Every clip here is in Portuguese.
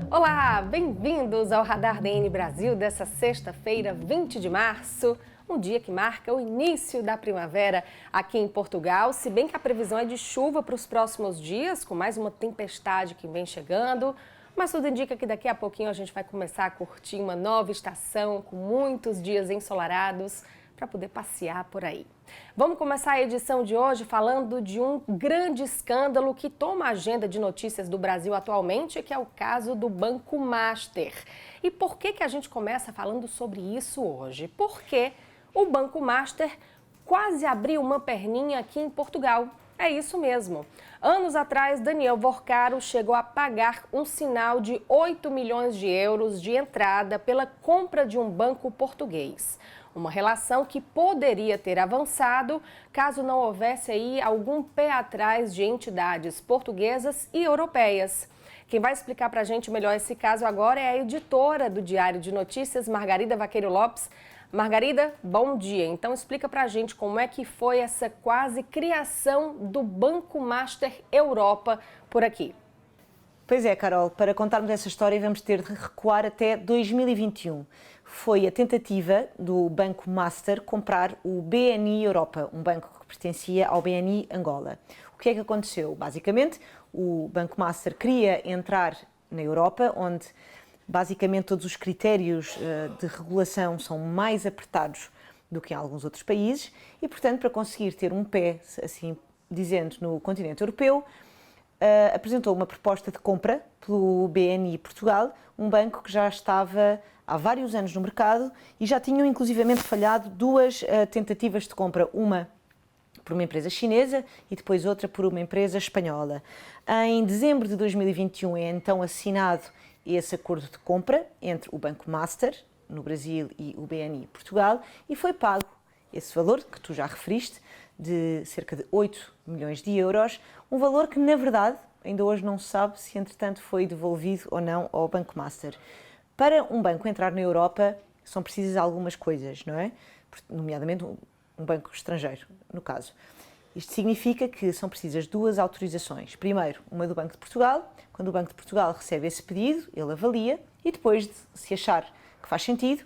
Olá, bem-vindos ao Radar DN Brasil dessa sexta-feira, 20 de março, um dia que marca o início da primavera aqui em Portugal, se bem que a previsão é de chuva para os próximos dias, com mais uma tempestade que vem chegando, mas tudo indica que daqui a pouquinho a gente vai começar a curtir uma nova estação com muitos dias ensolarados para poder passear por aí. Vamos começar a edição de hoje falando de um grande escândalo que toma a agenda de notícias do Brasil atualmente, que é o caso do Banco Master. E por que a gente começa falando sobre isso hoje? Porque o Banco Master quase abriu uma perninha aqui em Portugal. É isso mesmo. Anos atrás, Daniel Vorcaro chegou a pagar um sinal de 8 milhões de euros de entrada pela compra de um banco português. Uma relação que poderia ter avançado caso não houvesse aí algum pé atrás de entidades portuguesas e europeias. Quem vai explicar para a gente melhor esse caso agora é a editora do Diário de Notícias, Margarida Vaqueiro Lopes. Margarida, bom dia. Então explica para a gente como é que foi essa quase criação do Banco Master Europa por aqui. Pois é, Carol, para contarmos essa história vamos ter de recuar até 2021. Foi a tentativa do Banco Master comprar o BNI Europa, um banco que pertencia ao BNI Angola. O que é que aconteceu? Basicamente, o Banco Master queria entrar na Europa, onde basicamente todos os critérios de regulação são mais apertados do que em alguns outros países e, portanto, para conseguir ter um pé, assim dizendo, no continente europeu, apresentou uma proposta de compra pelo BNI Portugal, um banco que já estava há vários anos no mercado e já tinham inclusivamente falhado duas tentativas de compra, uma por uma empresa chinesa e depois outra por uma empresa espanhola. Em dezembro de 2021 é então assinado esse acordo de compra entre o Banco Master, no Brasil, e o BNI Portugal e foi pago esse valor, que tu já referiste, de cerca de 8 milhões de euros, um valor que, na verdade, ainda hoje não se sabe se, entretanto, foi devolvido ou não ao Banco Master. Para um banco entrar na Europa, são precisas algumas coisas, não é? Nomeadamente um banco estrangeiro, no caso. Isto significa que são precisas duas autorizações. Primeiro, uma do Banco de Portugal. Quando o Banco de Portugal recebe esse pedido, ele avalia e depois, de se achar que faz sentido,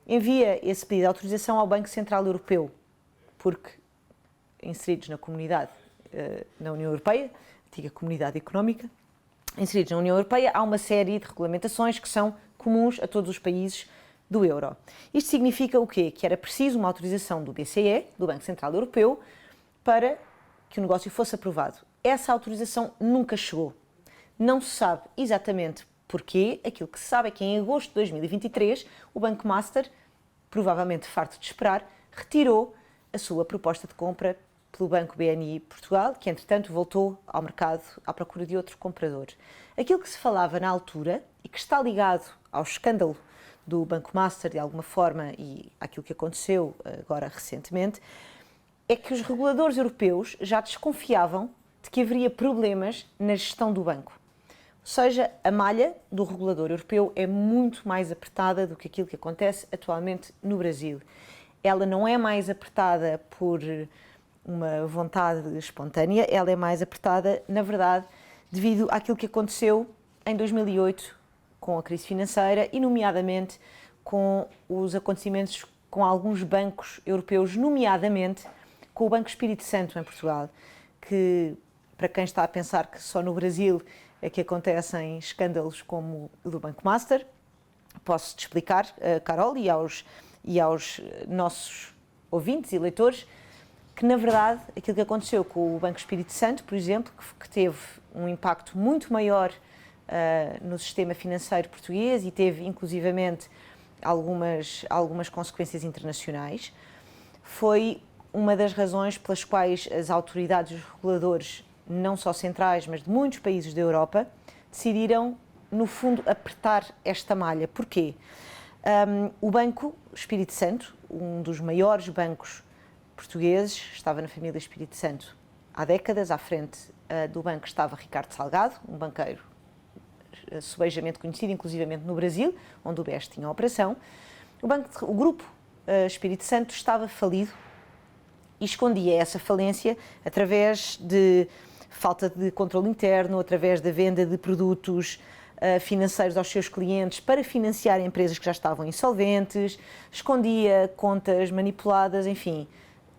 envia esse pedido de autorização ao Banco Central Europeu, porque inseridos na comunidade, na União Europeia, antiga Comunidade Económica, inseridos na União Europeia, há uma série de regulamentações que são comuns a todos os países do euro. Isto significa o quê? Que era preciso uma autorização do BCE, do Banco Central Europeu, para que o negócio fosse aprovado. Essa autorização nunca chegou. Não se sabe exatamente porquê. Aquilo que se sabe é que em agosto de 2023, o Banco Master, provavelmente farto de esperar, retirou a sua proposta de compra pelo Banco BNI Portugal, que entretanto voltou ao mercado à procura de outro comprador. Aquilo que se falava na altura e que está ligado ao escândalo do Banco Master de alguma forma e àquilo que aconteceu agora recentemente, é que os reguladores europeus já desconfiavam de que haveria problemas na gestão do banco. Ou seja, a malha do regulador europeu é muito mais apertada do que aquilo que acontece atualmente no Brasil. Ela não é mais apertada por uma vontade espontânea, ela é mais apertada, na verdade, devido àquilo que aconteceu em 2008 com a crise financeira e, nomeadamente, com os acontecimentos com alguns bancos europeus, nomeadamente com o Banco Espírito Santo em Portugal, que, para quem está a pensar que só no Brasil é que acontecem escândalos como o do Banco Master, posso-te explicar, Carol, e aos nossos ouvintes e leitores, que, na verdade, aquilo que aconteceu com o Banco Espírito Santo, por exemplo, que teve um impacto muito maior no sistema financeiro português e teve, inclusivamente, algumas consequências internacionais, foi uma das razões pelas quais as autoridades e os reguladores, não só centrais, mas de muitos países da Europa, decidiram, no fundo, apertar esta malha. Porquê? O Banco Espírito Santo, um dos maiores bancos portugueses, estava na família Espírito Santo há décadas. À frente do banco estava Ricardo Salgado, um banqueiro subejamente conhecido, inclusivamente no Brasil, onde o BES tinha a operação. O grupo Espírito Santo estava falido e escondia essa falência através de falta de controle interno, através da venda de produtos financeiros aos seus clientes para financiar empresas que já estavam insolventes, escondia contas manipuladas, enfim.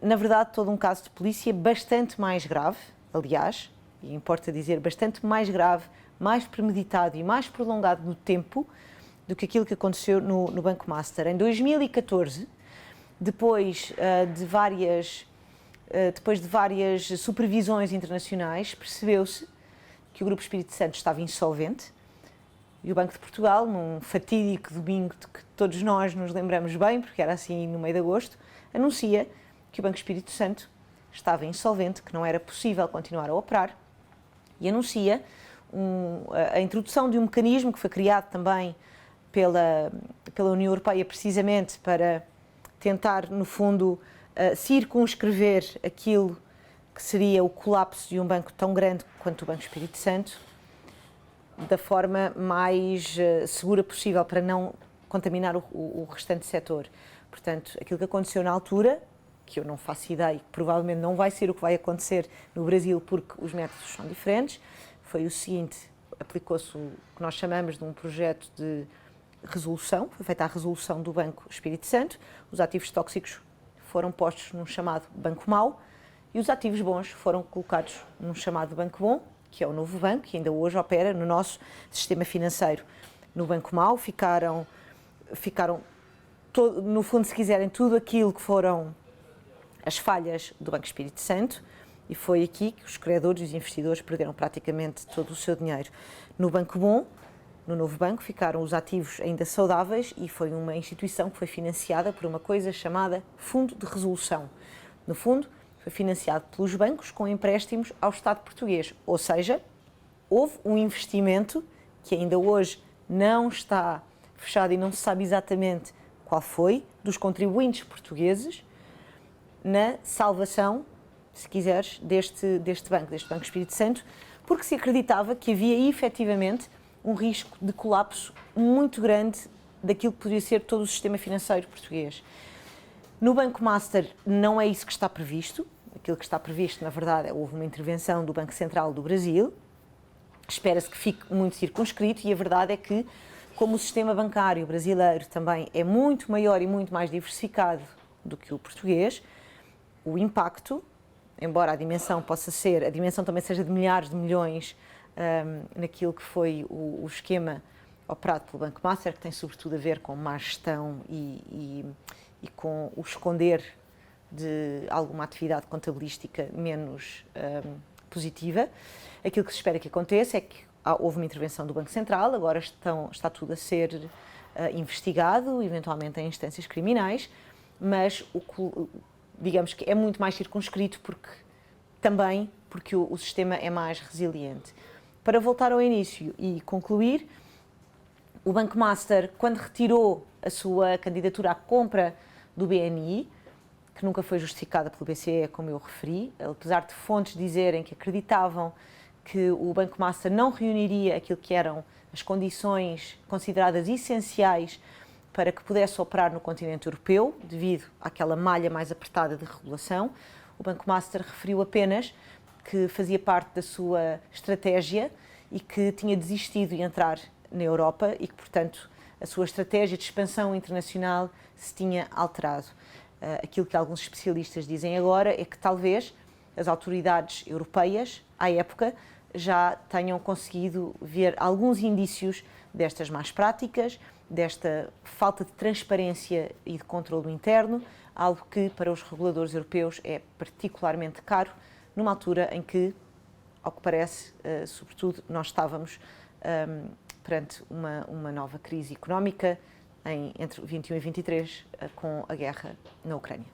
Na verdade, todo um caso de polícia bastante mais grave, aliás, e importa dizer, bastante mais grave, mais premeditado e mais prolongado no tempo do que aquilo que aconteceu no Banco Master. Em 2014, depois de várias supervisões internacionais, percebeu-se que o Grupo Espírito Santo estava insolvente e o Banco de Portugal, num fatídico domingo de que todos nós nos lembramos bem, porque era assim no meio de agosto, anuncia que o Banco Espírito Santo estava insolvente, que não era possível continuar a operar, e anuncia a introdução de um mecanismo que foi criado também pela União Europeia precisamente para tentar, no fundo, circunscrever aquilo que seria o colapso de um banco tão grande quanto o Banco Espírito Santo, da forma mais segura possível para não contaminar o restante setor. Portanto, aquilo que aconteceu na altura, que eu não faço ideia, que provavelmente não vai ser o que vai acontecer no Brasil porque os métodos são diferentes, foi o seguinte: aplicou-se o que nós chamamos de um projeto de resolução, foi feita a resolução do Banco Espírito Santo, os ativos tóxicos foram postos num chamado Banco Mau e os ativos bons foram colocados num chamado Banco Bom, que é o novo banco, que ainda hoje opera no nosso sistema financeiro. No Banco Mau ficaram no fundo, se quiserem, tudo aquilo que foram as falhas do Banco Espírito Santo, e foi aqui que os credores e os investidores perderam praticamente todo o seu dinheiro. No Banco Bom, no novo banco, ficaram os ativos ainda saudáveis e foi uma instituição que foi financiada por uma coisa chamada Fundo de Resolução. No fundo, foi financiado pelos bancos com empréstimos ao Estado português, ou seja, houve um investimento que ainda hoje não está fechado e não se sabe exatamente qual foi, dos contribuintes portugueses na salvação, se quiseres, deste Banco Espírito Santo, porque se acreditava que havia efetivamente um risco de colapso muito grande daquilo que poderia ser todo o sistema financeiro português. No Banco Master não é isso que está previsto. Aquilo que está previsto, na verdade, houve uma intervenção do Banco Central do Brasil. Espera-se que fique muito circunscrito e a verdade é que, como o sistema bancário brasileiro também é muito maior e muito mais diversificado do que o português, o impacto, embora a dimensão também seja de milhares de milhões naquilo que foi o esquema operado pelo Banco Master, que tem sobretudo a ver com má gestão e com o esconder de alguma atividade contabilística menos positiva. Aquilo que se espera que aconteça é que houve uma intervenção do Banco Central, agora está tudo a ser investigado, eventualmente em instâncias criminais, mas digamos que é muito mais circunscrito porque o sistema é mais resiliente. Para voltar ao início e concluir, o Banco Master, quando retirou a sua candidatura à compra do BNI, que nunca foi justificada pelo BCE, como eu referi, apesar de fontes dizerem que acreditavam que o Banco Master não reuniria aquilo que eram as condições consideradas essenciais para que pudesse operar no continente europeu, devido àquela malha mais apertada de regulação, o Banco Master referiu apenas que fazia parte da sua estratégia e que tinha desistido de entrar na Europa e que, portanto, a sua estratégia de expansão internacional se tinha alterado. Aquilo que alguns especialistas dizem agora é que talvez as autoridades europeias, à época, já tenham conseguido ver alguns indícios destas más práticas, desta falta de transparência e de controle interno, algo que para os reguladores europeus é particularmente caro, numa altura em que, ao que parece, sobretudo, nós estávamos perante uma nova crise económica entre 21 e 23, com a guerra na Ucrânia.